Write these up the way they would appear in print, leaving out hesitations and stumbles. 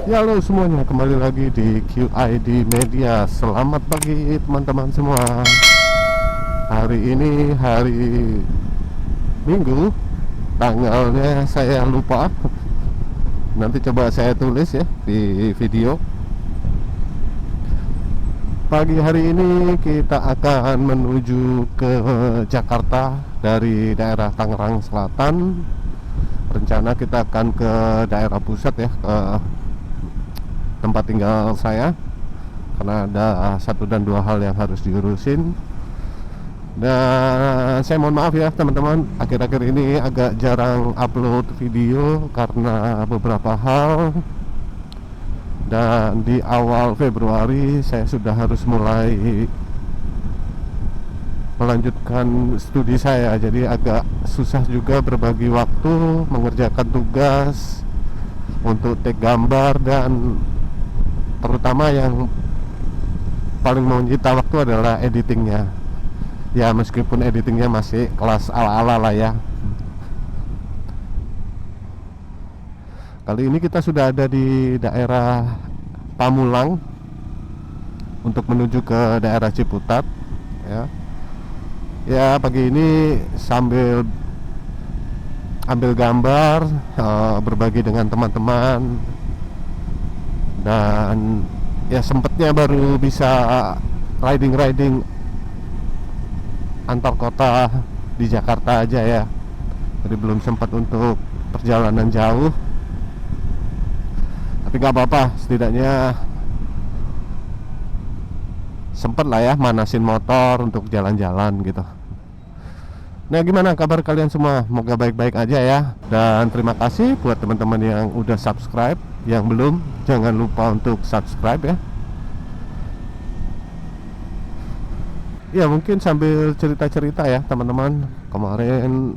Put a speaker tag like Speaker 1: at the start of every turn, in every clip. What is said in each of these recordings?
Speaker 1: Ya halo semuanya, kembali lagi di QID Media. Selamat pagi teman-teman semua. Hari ini hari Minggu, tanggalnya saya lupa. Nanti coba saya tulis ya di video. Pagi hari ini kita akan menuju ke Jakarta dari daerah Tangerang Selatan. Rencana kita akan ke daerah pusat ya, ke tempat tinggal saya, karena ada satu dan dua hal yang harus diurusin. Dan saya mohon maaf ya teman-teman, akhir-akhir ini agak jarang upload video karena beberapa hal. Dan di awal Februari saya sudah harus mulai melanjutkan studi saya, jadi agak susah juga berbagi waktu mengerjakan tugas untuk take gambar, dan terutama yang paling menyita waktu adalah editingnya. Ya meskipun editingnya masih kelas ala-ala lah ya. Kali ini kita sudah ada di daerah Pamulang untuk menuju ke daerah Ciputat ya. Ya pagi ini sambil ambil gambar, berbagi dengan teman-teman. Dan ya sempetnya baru bisa riding antar kota di Jakarta aja ya. Jadi belum sempat untuk perjalanan jauh. Tapi gak apa-apa, setidaknya sempet lah ya manasin motor untuk jalan-jalan gitu. Nah gimana kabar kalian semua? Semoga baik-baik aja ya. Dan terima kasih buat teman-teman yang udah subscribe. Yang belum, jangan lupa untuk subscribe ya. Ya mungkin sambil cerita-cerita ya teman-teman. Kemarin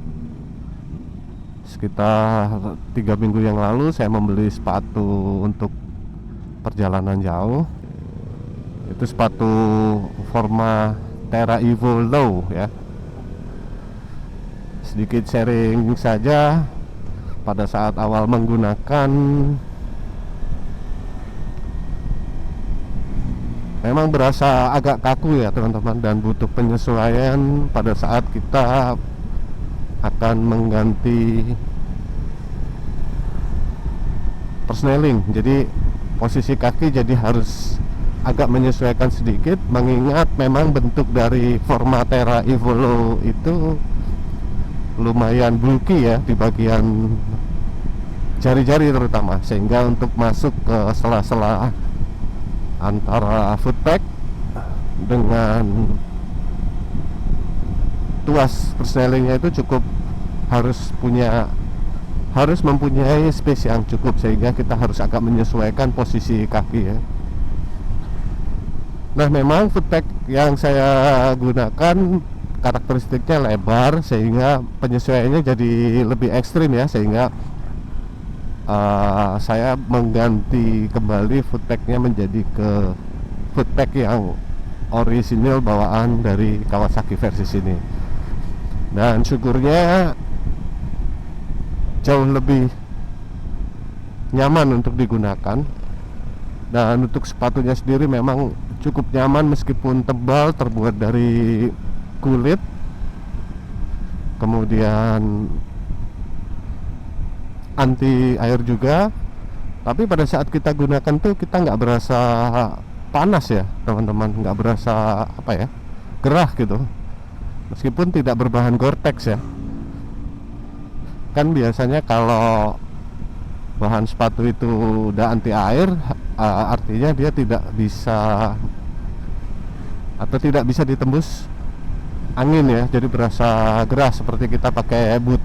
Speaker 1: sekitar 3 minggu yang lalu saya membeli sepatu untuk perjalanan jauh. Itu sepatu Forma Terra Evo Low ya. Sedikit sharing saja, pada saat awal menggunakan memang berasa agak kaku ya teman-teman, dan butuh penyesuaian pada saat kita akan mengganti persneling. Jadi posisi kaki jadi harus agak menyesuaikan sedikit, mengingat memang bentuk dari Forma Terra Evo Low itu lumayan bulky ya di bagian jari-jari terutama, sehingga untuk masuk ke sela-sela antara footpack dengan tuas persnelingnya itu cukup harus mempunyai space yang cukup, sehingga kita harus agak menyesuaikan posisi kaki ya. Nah memang footpack yang saya gunakan karakteristiknya lebar, sehingga penyesuaiannya jadi lebih ekstrim ya, sehingga saya mengganti kembali footpacknya menjadi ke footpack yang orisinil bawaan dari Kawasaki versi sini. Dan syukurnya jauh lebih nyaman untuk digunakan. Dan untuk sepatunya sendiri memang cukup nyaman, meskipun tebal, terbuat dari kulit, kemudian anti air juga. Tapi pada saat kita gunakan tuh kita nggak berasa panas ya teman-teman, nggak berasa apa ya, gerah gitu, meskipun tidak berbahan Gore-Tex ya. Kan biasanya kalau bahan sepatu itu udah anti air, artinya dia tidak bisa atau tidak bisa ditembus angin ya, jadi berasa gerah seperti kita pakai boot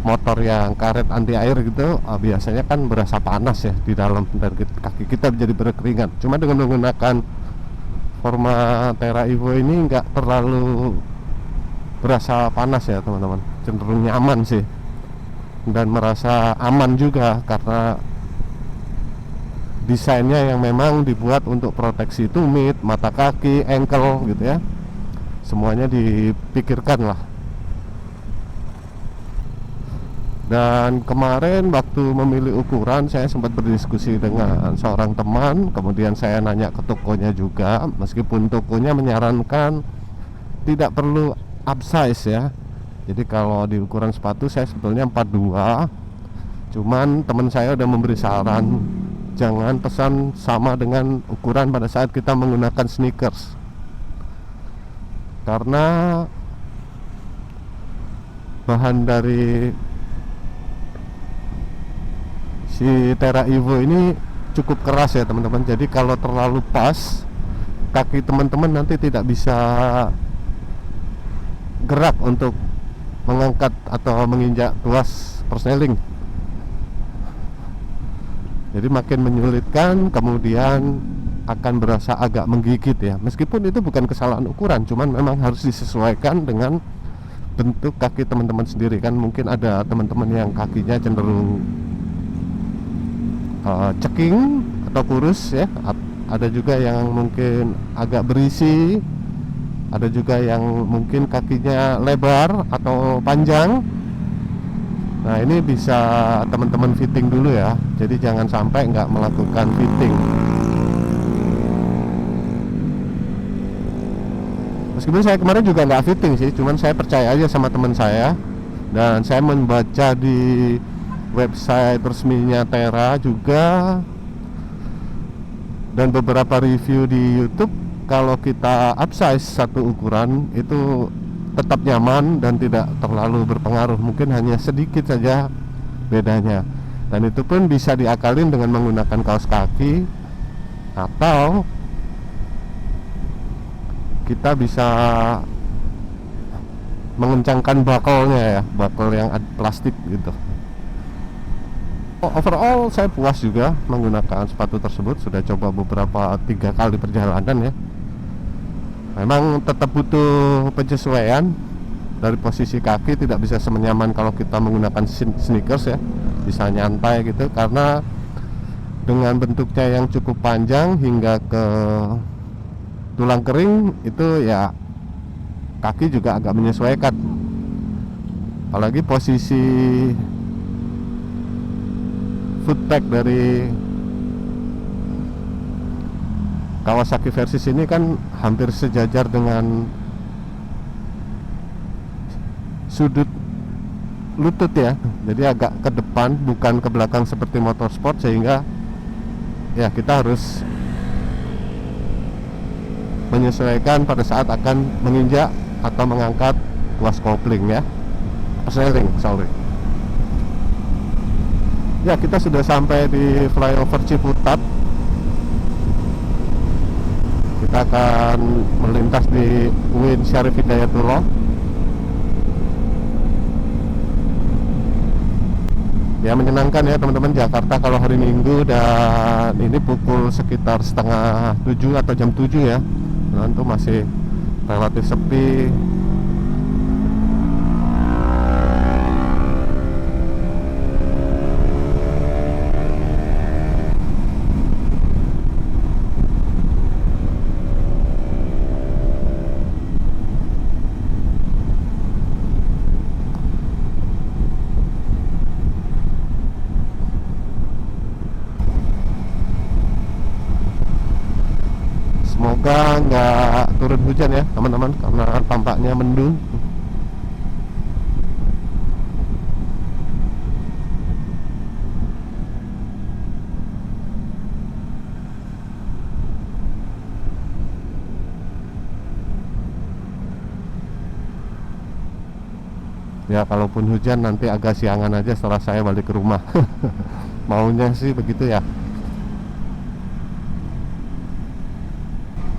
Speaker 1: motor yang karet anti air gitu. Biasanya kan berasa panas ya di dalam, dan kaki kita jadi berkeringat. Cuma dengan menggunakan Forma Terra Evo ini nggak terlalu berasa panas ya teman-teman, cenderung nyaman sih, dan merasa aman juga karena desainnya yang memang dibuat untuk proteksi tumit, mata kaki, ankle gitu ya. Semuanya dipikirkan lah. Dan kemarin waktu memilih ukuran saya sempat berdiskusi dengan seorang teman, kemudian saya nanya ke tokonya juga, meskipun tokonya menyarankan tidak perlu upsize ya. Jadi kalau di ukuran sepatu saya sebetulnya 42, cuman teman saya udah memberi saran jangan pesan sama dengan ukuran pada saat kita menggunakan sneakers, karena bahan dari si Terra Evo ini cukup keras ya teman-teman. Jadi kalau terlalu pas, kaki teman-teman nanti tidak bisa gerak untuk mengangkat atau menginjak tuas persneling. Jadi makin menyulitkan, kemudian akan berasa agak menggigit ya. Meskipun itu bukan kesalahan ukuran, cuman memang harus disesuaikan dengan bentuk kaki teman-teman sendiri kan. Mungkin ada teman-teman yang kakinya cenderung ceking atau kurus ya. Ada juga yang mungkin agak berisi, ada juga yang mungkin kakinya lebar atau panjang. Nah ini bisa teman-teman fitting dulu ya. Jadi jangan sampai nggak melakukan fitting. Meskipun saya kemarin juga nggak fitting sih, cuman saya percaya aja sama teman saya. Dan saya membaca di website resminya Terra juga, dan beberapa review di YouTube, kalau kita upsize satu ukuran itu tetap nyaman dan tidak terlalu berpengaruh. Mungkin hanya sedikit saja bedanya, dan itu pun bisa diakalin dengan menggunakan kaos kaki, atau kita bisa mengencangkan bakalnya ya, bakal yang plastik gitu. Overall saya puas juga menggunakan sepatu tersebut. Sudah coba beberapa 3 kali perjalanan ya. Memang tetap butuh penyesuaian dari posisi kaki, tidak bisa semenyaman kalau kita menggunakan sneakers ya. Bisa nyantai gitu, karena dengan bentuknya yang cukup panjang hingga ke tulang kering itu ya, kaki juga agak menyesuaikan. Apalagi posisi footpeg dari Kawasaki Versys ini kan hampir sejajar dengan sudut lutut ya. Jadi agak ke depan, bukan ke belakang seperti motorsport, sehingga ya kita harus menyesuaikan pada saat akan menginjak atau mengangkat tuas kopling ya, persneling, sorry. Ya, kita sudah sampai di flyover Ciputat. Kita akan melintas di UIN Syarif Hidayatullah. Ya, menyenangkan ya teman-teman, Jakarta kalau hari Minggu, dan ini pukul sekitar setengah 7 atau jam 7 ya. Nah, itu masih relatif sepi. Semoga nggak turun hujan ya teman-teman, karena tampaknya mendung. Ya kalaupun hujan nanti agak siangan aja setelah saya balik ke rumah. Maunya sih begitu ya.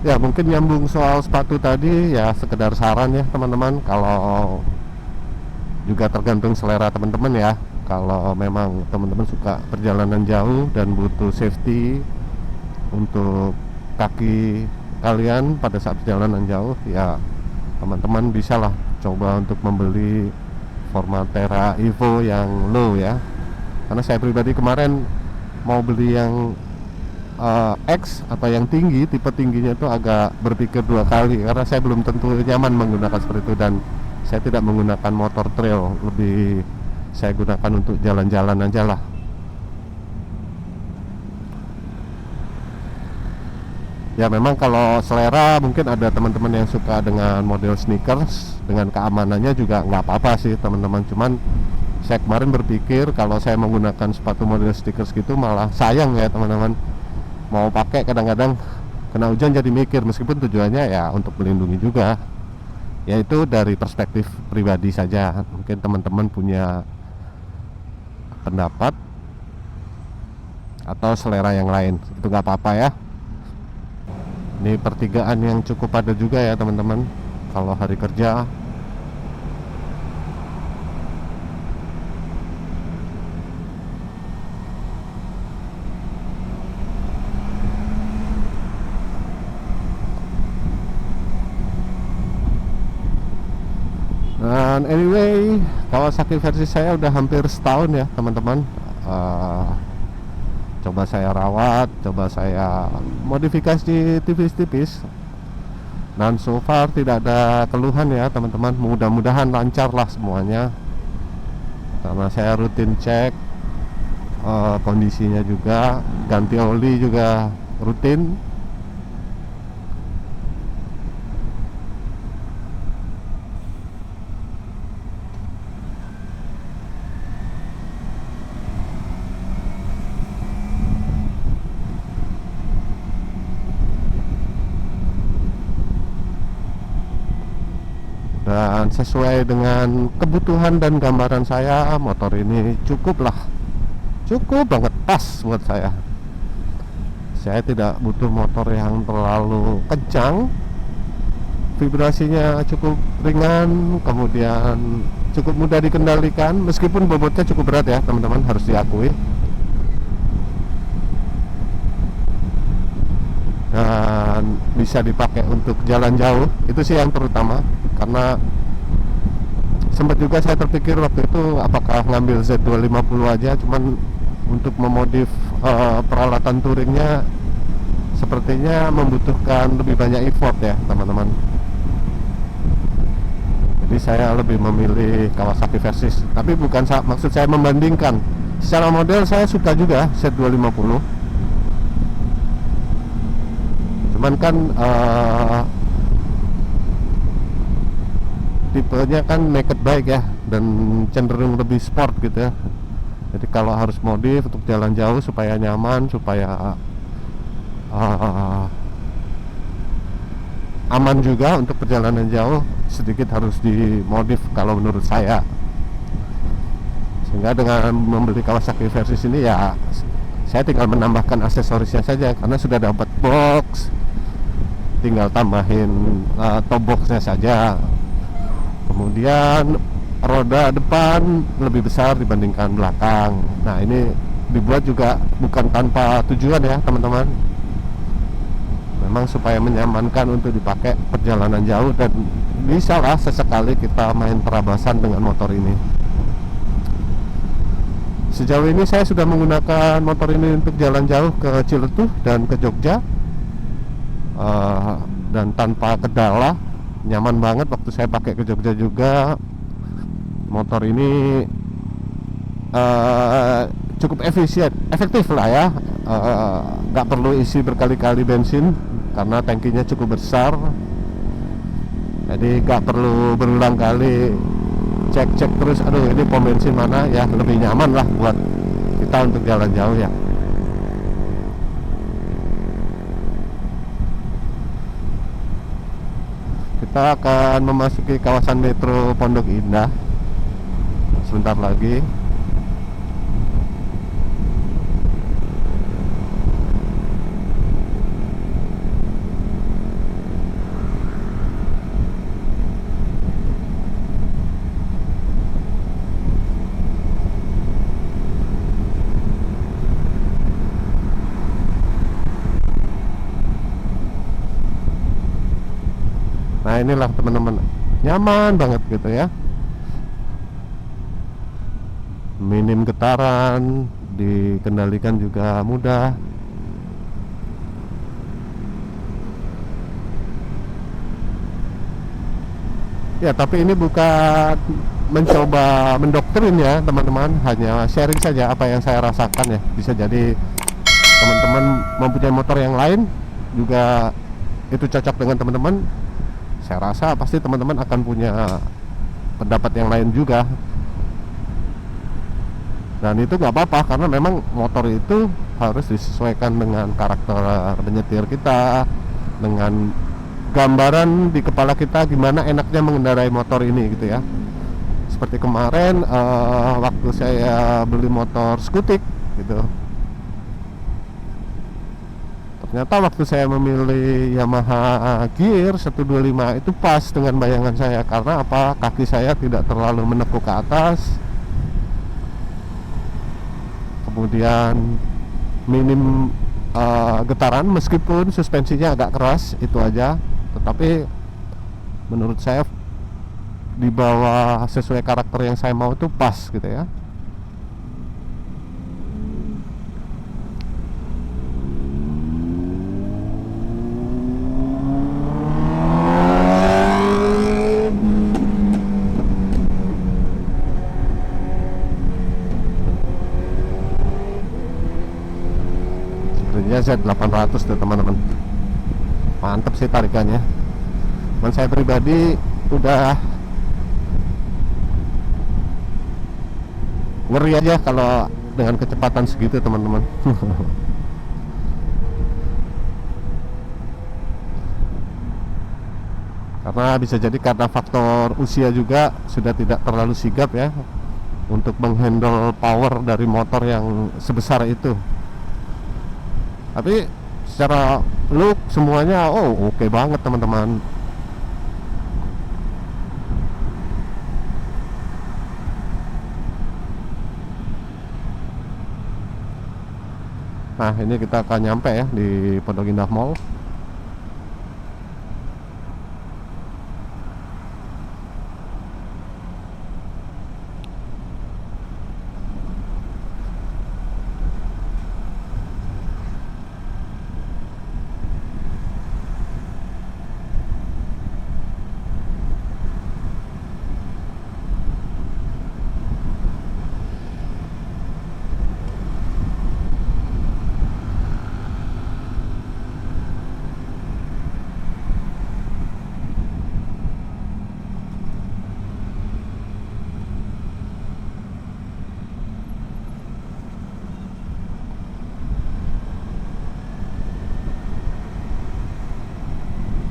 Speaker 1: Ya mungkin nyambung soal sepatu tadi ya, sekedar saran ya teman-teman. Kalau juga tergantung selera teman-teman ya. Kalau memang teman-teman suka perjalanan jauh dan butuh safety untuk kaki kalian pada saat perjalanan jauh, ya teman-teman bisa lah coba untuk membeli format Terra Evo yang low ya. Karena saya pribadi kemarin mau beli yang X atau yang tinggi, tipe tingginya itu agak berpikir 2 kali, karena saya belum tentu nyaman menggunakan seperti itu, dan saya tidak menggunakan motor trail, lebih saya gunakan untuk jalan-jalan aja lah. Ya memang kalau selera mungkin ada teman-teman yang suka dengan model sneakers, dengan keamanannya juga nggak apa-apa sih teman-teman. Cuman saya kemarin berpikir kalau saya menggunakan sepatu model sneakers gitu malah sayang ya teman-teman. Mau pakai kadang-kadang kena hujan jadi mikir, meskipun tujuannya ya untuk melindungi juga. Ya itu dari perspektif pribadi saja. Mungkin teman-teman punya pendapat atau selera yang lain, itu nggak apa-apa ya. Ini pertigaan yang cukup padat juga ya teman-teman kalau hari kerja. Dan anyway, Kawasaki versi saya udah hampir setahun ya teman-teman. Coba saya rawat, coba saya modifikasi tipis-tipis, dan so far tidak ada keluhan ya teman-teman. Mudah-mudahan lancar lah semuanya, karena saya rutin cek kondisinya juga, ganti oli juga rutin. Dan sesuai dengan kebutuhan dan gambaran saya, motor ini cukup banget pas buat saya. Saya tidak butuh motor yang terlalu kencang, vibrasinya cukup ringan, kemudian cukup mudah dikendalikan, meskipun bobotnya cukup berat ya teman-teman, harus diakui. Dan bisa dipakai untuk jalan jauh, itu sih yang terutama. Karena sempat juga saya terpikir waktu itu apakah ngambil Z250 aja, cuman untuk memodif peralatan touringnya sepertinya membutuhkan lebih banyak effort ya teman-teman. Jadi saya lebih memilih Kawasaki Versys. Tapi bukan maksud saya membandingkan, secara model saya suka juga Z250, cuman kan tipenya kan naked bike ya, dan cenderung lebih sport gitu ya. Jadi kalau harus modif untuk jalan jauh supaya nyaman, supaya aman juga untuk perjalanan jauh, sedikit harus dimodif kalau menurut saya. Sehingga dengan membeli Kawasaki Versys ini ya saya tinggal menambahkan aksesorisnya saja, karena sudah dapat box, tinggal tambahin top boxnya saja. Kemudian roda depan lebih besar dibandingkan belakang. Nah ini dibuat juga bukan tanpa tujuan ya teman-teman, memang supaya menyamankan untuk dipakai perjalanan jauh, dan bisa lah sesekali kita main perabasan dengan motor ini. Sejauh ini saya sudah menggunakan motor ini untuk jalan jauh ke Ciletuh dan ke Jogja, dan tanpa kendala, nyaman banget. Waktu saya pakai ke Jogja juga, motor ini cukup efektif lah ya. Nggak perlu isi berkali-kali bensin karena tangkinya cukup besar, jadi nggak perlu berulang kali cek terus, aduh ini pom bensin mana ya. Lebih nyaman lah buat kita untuk jalan jauh ya. Kita akan memasuki kawasan Metro Pondok Indah sebentar lagi. Nah inilah teman-teman, nyaman banget gitu ya, minim getaran, dikendalikan juga mudah. Ya tapi ini bukan mencoba mendoktrin ya teman-teman, hanya sharing saja apa yang saya rasakan ya. Bisa jadi teman-teman mempunyai motor yang lain juga itu cocok dengan teman-teman. Saya rasa pasti teman-teman akan punya pendapat yang lain juga, dan itu nggak apa-apa karena memang motor itu harus disesuaikan dengan karakter penyetir kita, dengan gambaran di kepala kita gimana enaknya mengendarai motor ini gitu ya. Seperti kemarin waktu saya beli motor skutik gitu, ternyata waktu saya memilih Yamaha Gear 125 itu pas dengan bayangan saya. Karena apa? Kaki saya tidak terlalu menekuk ke atas, kemudian minim getaran meskipun suspensinya agak keras, itu aja. Tetapi menurut saya di bawah sesuai karakter yang saya mau itu pas gitu ya. Z800 tuh teman-teman, mantep sih tarikannya. Dan saya pribadi udah ngeri aja kalau dengan kecepatan segitu teman-teman. Karena bisa jadi karena faktor usia juga sudah tidak terlalu sigap ya untuk menghandle power dari motor yang sebesar itu. Tapi secara look semuanya oke banget teman-teman. Nah ini kita akan nyampe ya di Pondok Indah Mall.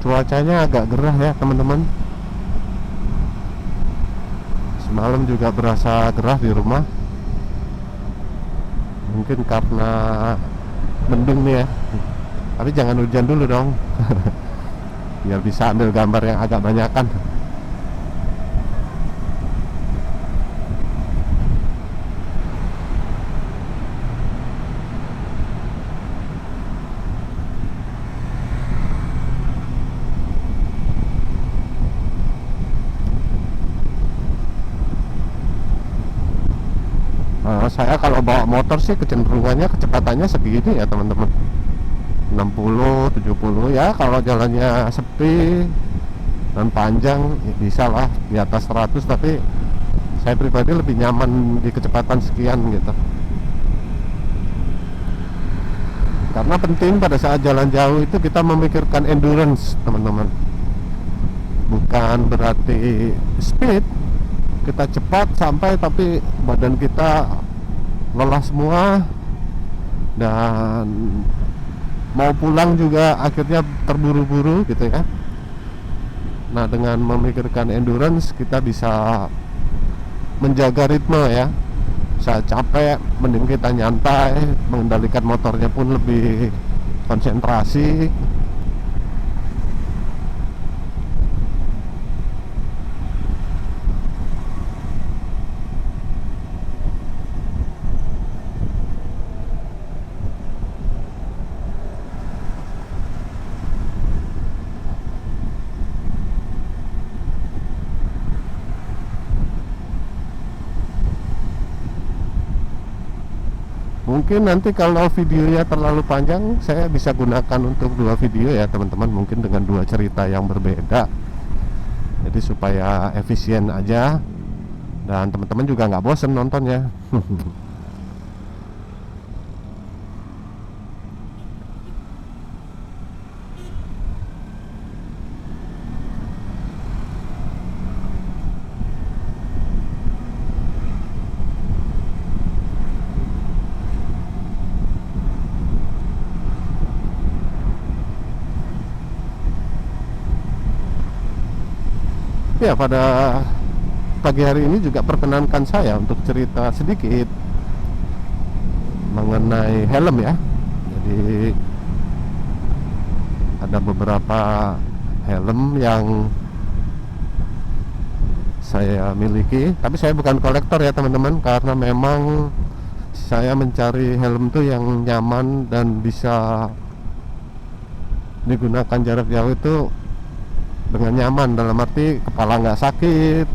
Speaker 1: Cuacanya agak gerah ya teman-teman. Semalam juga berasa gerah di rumah. Mungkin karena mendung nih ya. Tapi jangan hujan dulu dong. Biar bisa ambil gambar yang agak banyakan. Saya kalau bawa motor sih kecenderungannya kecepatannya segini ya teman-teman, 60, 70 ya. Kalau jalannya sepi dan panjang ya bisa lah di atas 100, tapi saya pribadi lebih nyaman di kecepatan sekian gitu. Karena penting pada saat jalan jauh itu kita memikirkan endurance teman-teman, bukan berarti speed kita cepat sampai tapi badan kita lelah semua dan mau pulang juga akhirnya terburu-buru gitu ya. Nah dengan memikirkan endurance kita bisa menjaga ritme ya. Saat capek mending kita nyantai, mengendalikan motornya pun lebih konsentrasi. Mungkin nanti kalau videonya terlalu panjang saya bisa gunakan untuk 2 video ya teman-teman, mungkin dengan 2 cerita yang berbeda, jadi supaya efisien aja. dan teman-teman juga nggak bosen nontonnya. Ya, pada pagi hari ini juga perkenankan saya untuk cerita sedikit mengenai helm ya. Jadi ada beberapa helm yang saya miliki, tapi saya bukan kolektor ya teman-teman, karena memang saya mencari helm tuh yang nyaman dan bisa digunakan jarak jauh itu dengan nyaman, dalam arti kepala nggak sakit,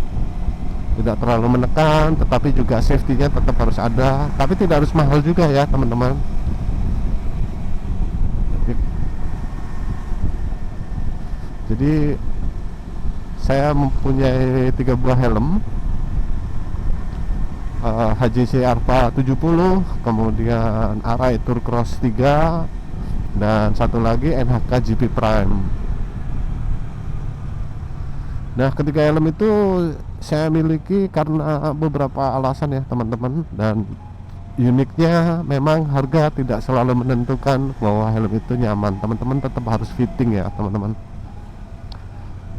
Speaker 1: tidak terlalu menekan, tetapi juga safety-nya tetap harus ada, tapi tidak harus mahal juga ya teman-teman. Jadi saya mempunyai 3 buah helm, HJC Arpa 70, kemudian Arai Tour Cross 3, dan satu lagi NHK GP Prime. Nah, ketiga helm itu saya miliki karena beberapa alasan ya teman-teman, dan uniknya memang harga tidak selalu menentukan bahwa helm itu nyaman. Teman-teman tetap harus fitting ya teman-teman,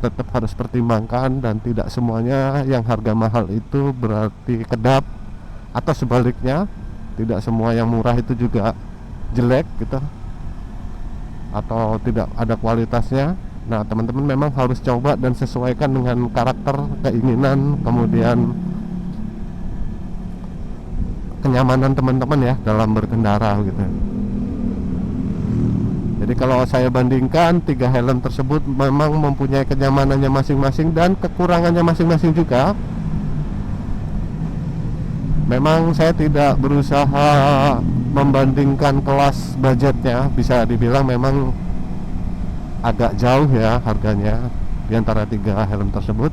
Speaker 1: tetap harus pertimbangkan, dan tidak semuanya yang harga mahal itu berarti kedap, atau sebaliknya tidak semua yang murah itu juga jelek gitu atau tidak ada kualitasnya. Nah, teman-teman memang harus coba dan sesuaikan dengan karakter, keinginan, kemudian kenyamanan teman-teman ya dalam berkendara gitu. Jadi kalau saya bandingkan, 3 helm tersebut memang mempunyai kenyamanannya masing-masing dan kekurangannya masing-masing juga. Memang saya tidak berusaha membandingkan kelas budgetnya, bisa dibilang memang agak jauh ya harganya di antara 3 helm tersebut.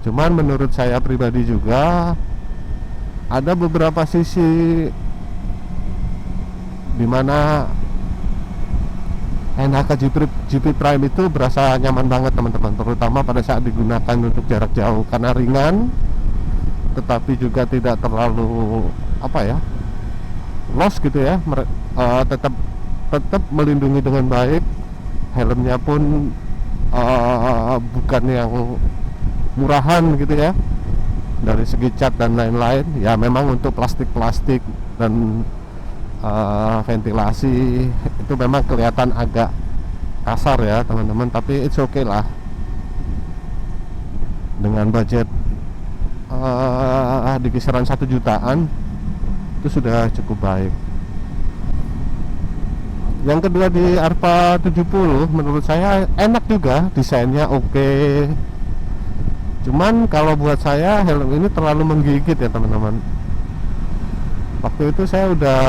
Speaker 1: Cuman menurut saya pribadi juga ada beberapa sisi dimana NHK GP Prime itu berasa nyaman banget teman-teman, terutama pada saat digunakan untuk jarak jauh, karena ringan tetapi juga tidak terlalu loss gitu ya. Tetap melindungi dengan baik. Helmnya pun bukan yang murahan gitu ya, dari segi cat dan lain-lain. Ya memang untuk plastik dan ventilasi itu memang kelihatan agak kasar ya teman-teman, tapi it's okay lah. Dengan budget di kisaran 1 jutaan itu sudah cukup baik. Yang kedua, di Arpa 70 menurut saya enak juga, desainnya oke. Cuman kalau buat saya helm ini terlalu menggigit ya teman-teman. Waktu itu saya udah,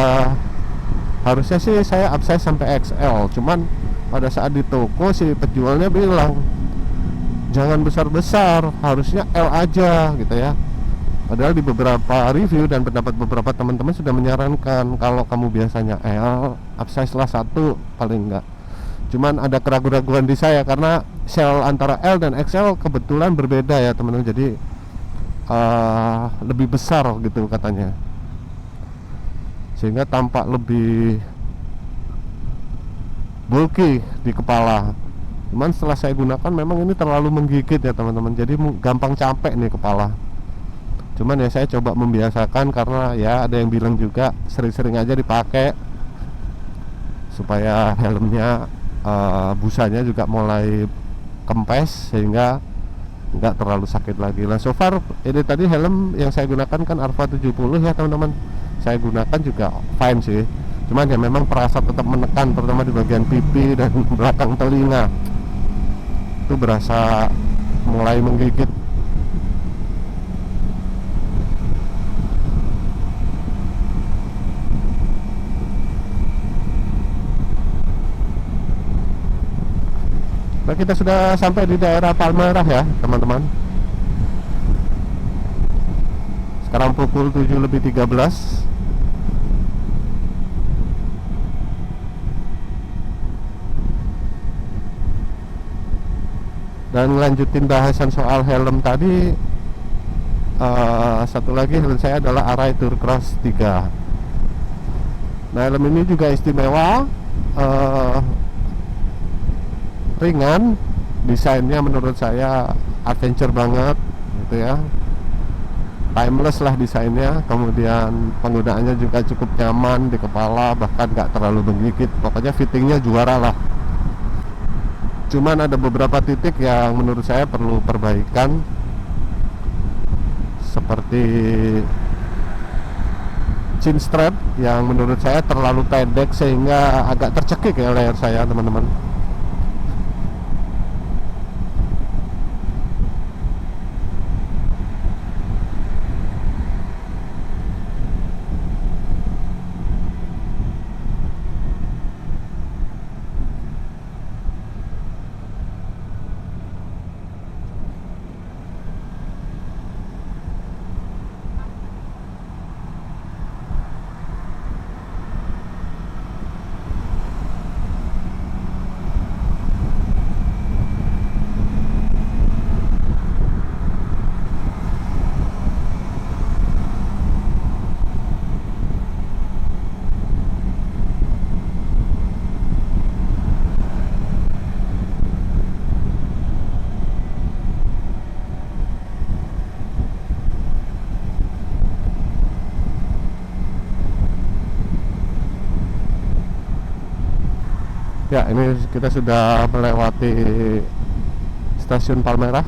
Speaker 1: harusnya sih saya upsize sampai XL, cuman pada saat di toko si penjualnya bilang jangan besar-besar, harusnya L aja gitu ya. Padahal di beberapa review dan pendapat beberapa teman-teman sudah menyarankan kalau kamu biasanya L, upsize lah 1 paling enggak. Cuman ada keraguan-keraguan di saya karena shell antara L dan XL kebetulan berbeda ya teman-teman. Jadi lebih besar gitu katanya, sehingga tampak lebih bulky di kepala. Cuman setelah saya gunakan memang ini terlalu menggigit ya teman-teman, jadi gampang capek nih kepala. Cuman ya saya coba membiasakan, karena ya ada yang bilang juga sering-sering aja dipakai supaya helmnya busanya juga mulai kempes sehingga nggak terlalu sakit lagi. Nah, so far ini tadi helm yang saya gunakan kan Arpa 70 ya teman-teman. Saya gunakan juga fine sih. Cuman ya memang perasa tetap menekan, terutama di bagian pipi dan belakang telinga. Itu berasa mulai menggigit. Nah, kita sudah sampai di daerah Palmerah ya teman-teman. Sekarang pukul 7:13. Dan lanjutin bahasan soal helm tadi, satu lagi helm saya adalah Arai Tour Cross 3. Nah, helm ini juga istimewa, ringan, desainnya menurut saya adventure banget gitu ya, timeless lah desainnya. Kemudian penggunaannya juga cukup nyaman di kepala, bahkan nggak terlalu menggigit. Pokoknya fittingnya juara lah. Cuman ada beberapa titik yang menurut saya perlu perbaikan, seperti chin strap yang menurut saya terlalu pendek sehingga agak tercekik ya leher saya, teman-teman. Ya, ini kita sudah melewati stasiun Palmerah.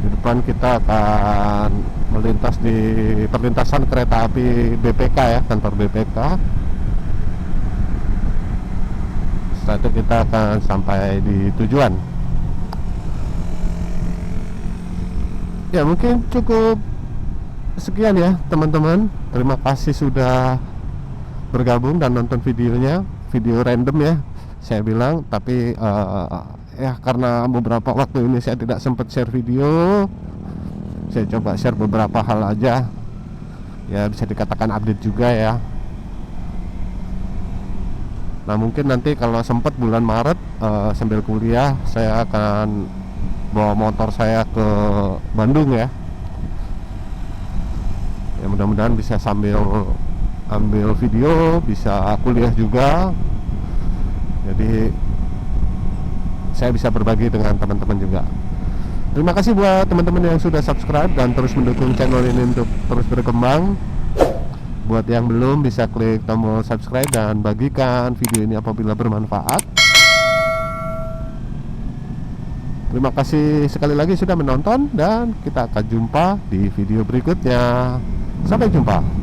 Speaker 1: Di depan kita akan melintas di perlintasan kereta api BPK ya, kantor BPK. Setelah itu kita akan sampai di tujuan. Ya, mungkin cukup sekian ya teman-teman. Terima kasih sudah bergabung dan nonton videonya. Video random ya saya bilang, tapi ya karena beberapa waktu ini saya tidak sempat share video, saya coba share beberapa hal aja. Ya, bisa dikatakan update juga ya. Nah, mungkin nanti kalau sempat bulan Maret sambil kuliah, saya akan bawa motor saya ke Bandung ya. Ya, mudah-mudahan bisa sambil ambil video, bisa kuliah juga. Jadi saya bisa berbagi dengan teman-teman juga. Terima kasih buat teman-teman yang sudah subscribe dan terus mendukung channel ini untuk terus berkembang. Buat yang belum, bisa klik tombol subscribe dan bagikan video ini apabila bermanfaat. Terima kasih sekali lagi sudah menonton, dan kita akan jumpa di video berikutnya. Sampai jumpa.